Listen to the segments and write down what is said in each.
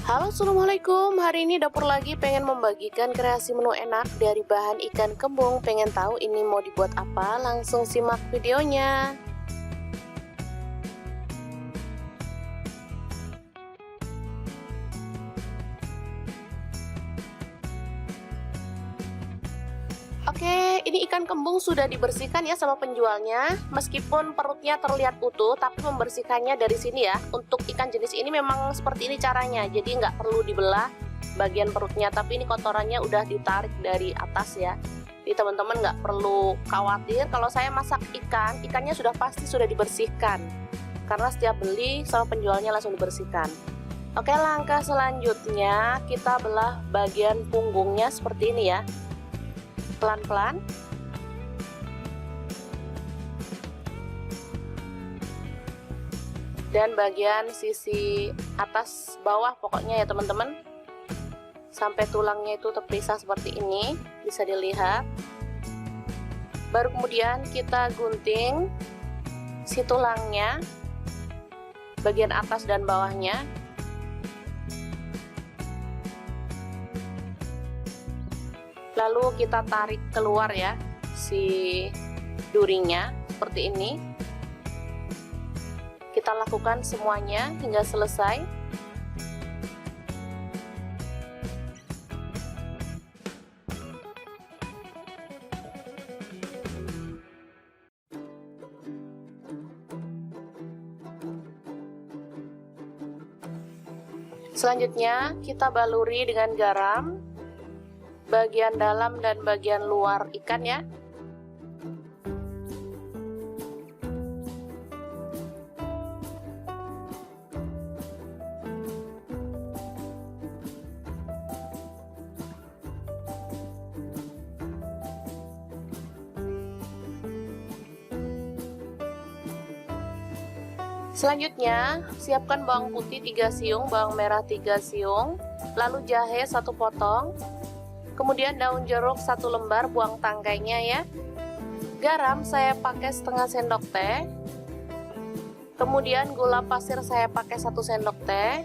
Halo, assalamualaikum. Hari ini dapur lagi pengen membagikan kreasi menu enak dari bahan ikan kembung. Pengen tahu ini mau dibuat apa? Langsung simak videonya. Oke, ini ikan kembung sudah dibersihkan ya sama penjualnya. Meskipun perutnya terlihat utuh, tapi membersihkannya dari sini ya. Untuk ikan jenis ini memang seperti ini caranya. Jadi nggak perlu dibelah bagian perutnya, tapi ini kotorannya udah ditarik dari atas ya. Jadi teman-teman nggak perlu khawatir. Kalau saya masak ikan, ikannya sudah pasti sudah dibersihkan. Karena setiap beli sama penjualnya langsung dibersihkan. Oke, langkah selanjutnya kita belah bagian punggungnya seperti ini ya. Pelan-pelan. Dan bagian sisi atas bawah pokoknya ya teman-teman, sampai tulangnya itu terpisah seperti ini, bisa dilihat. Baru kemudian kita gunting si tulangnya, bagian atas dan bawahnya. Lalu kita tarik keluar ya si durinya seperti ini. Kita lakukan semuanya hingga selesai. Selanjutnya kita baluri dengan garam bagian dalam dan bagian luar ikan ya. Selanjutnya siapkan bawang putih 3 siung, bawang merah 3 siung, lalu jahe 1 potong. Kemudian daun jeruk 1 lembar, buang tangkainya ya. Garam saya pakai setengah sendok teh. Kemudian gula pasir saya pakai 1 sendok teh.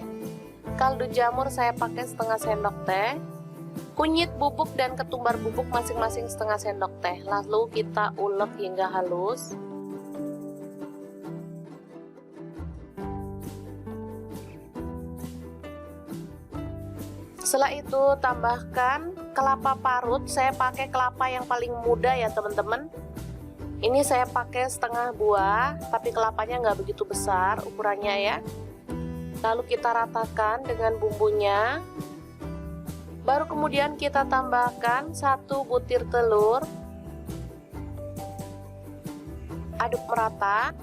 Kaldu jamur saya pakai setengah sendok teh. Kunyit bubuk dan ketumbar bubuk masing-masing setengah sendok teh. Lalu kita ulek hingga halus. Setelah itu tambahkan kelapa parut. Saya pakai kelapa yang paling muda ya teman-teman. Ini saya pakai setengah buah, tapi kelapanya nggak begitu besar ukurannya ya. Lalu kita ratakan dengan bumbunya. Baru kemudian kita tambahkan 1 butir telur. Aduk merata.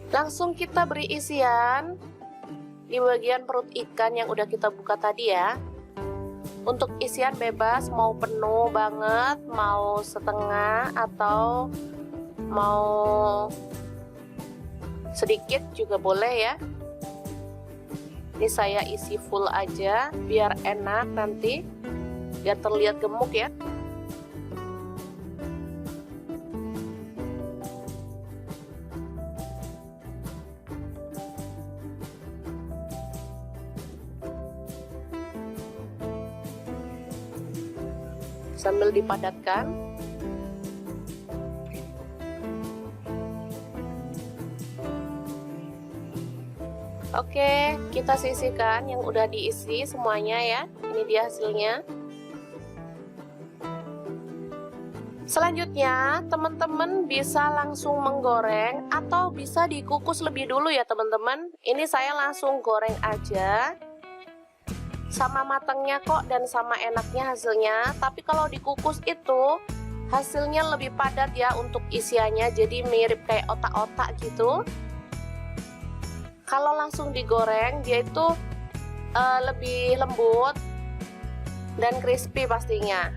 Langsung kita beri isian di bagian perut ikan yang udah kita buka tadi ya. Untuk isian bebas, mau penuh banget, mau setengah, atau mau sedikit juga boleh ya. Ini saya isi full aja biar enak nanti, biar terlihat gemuk ya. Sambil dipadatkan. Oke, kita sisihkan yang udah diisi semuanya ya. Ini dia hasilnya. Selanjutnya, teman-teman bisa langsung menggoreng atau bisa dikukus lebih dulu ya teman-teman. Ini saya langsung goreng aja. Sama matangnya kok dan sama enaknya hasilnya. Tapi kalau dikukus itu hasilnya lebih padat ya untuk isiannya, jadi mirip kayak otak-otak gitu. Kalau langsung digoreng dia itu lebih lembut dan crispy pastinya.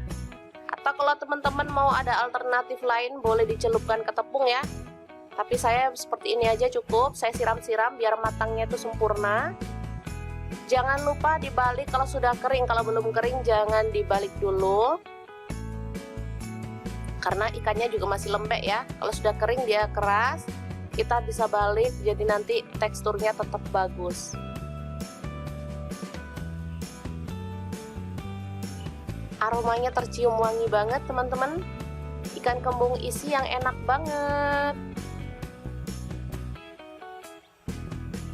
Atau kalau teman-teman mau ada alternatif lain, boleh dicelupkan ke tepung ya. Tapi saya seperti ini aja cukup, saya siram-siram biar matangnya itu sempurna. Jangan lupa dibalik kalau sudah kering, kalau belum kering jangan dibalik dulu. Karena ikannya juga masih lembek ya. Kalau sudah kering dia keras, kita bisa balik jadi nanti teksturnya tetap bagus. Aromanya tercium wangi banget teman-teman. Ikan kembung isi yang enak banget.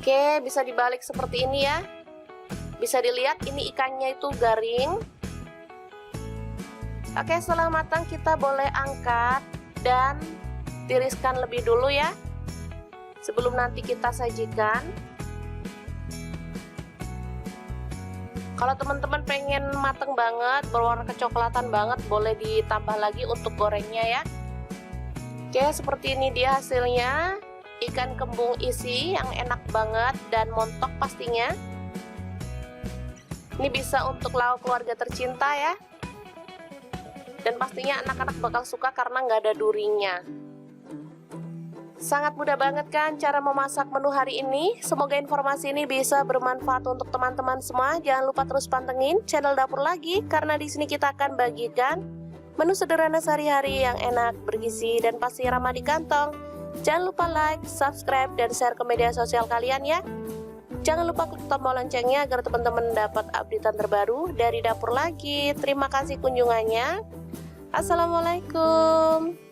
Oke, bisa dibalik seperti ini ya. Bisa dilihat ini ikannya itu garing. Oke, setelah matang kita boleh angkat dan tiriskan lebih dulu ya, sebelum nanti kita sajikan. Kalau teman-teman pengen mateng banget, berwarna kecoklatan banget, boleh ditambah lagi untuk gorengnya ya. Oke, seperti ini dia hasilnya. Ikan kembung isi yang enak banget dan montok pastinya. Ini bisa untuk lauk keluarga tercinta ya. Dan pastinya anak-anak bakal suka karena nggak ada durinya. Sangat mudah banget kan cara memasak menu hari ini. Semoga informasi ini bisa bermanfaat untuk teman-teman semua. Jangan lupa terus pantengin channel Dapur Lagi, karena di sini kita akan bagikan menu sederhana sehari-hari yang enak, bergizi, dan pasti ramah di kantong. Jangan lupa like, subscribe, dan share ke media sosial kalian ya. Jangan lupa klik tombol loncengnya agar teman-teman dapat updatean terbaru dari Dapur Lagi. Terima kasih kunjungannya. Assalamualaikum.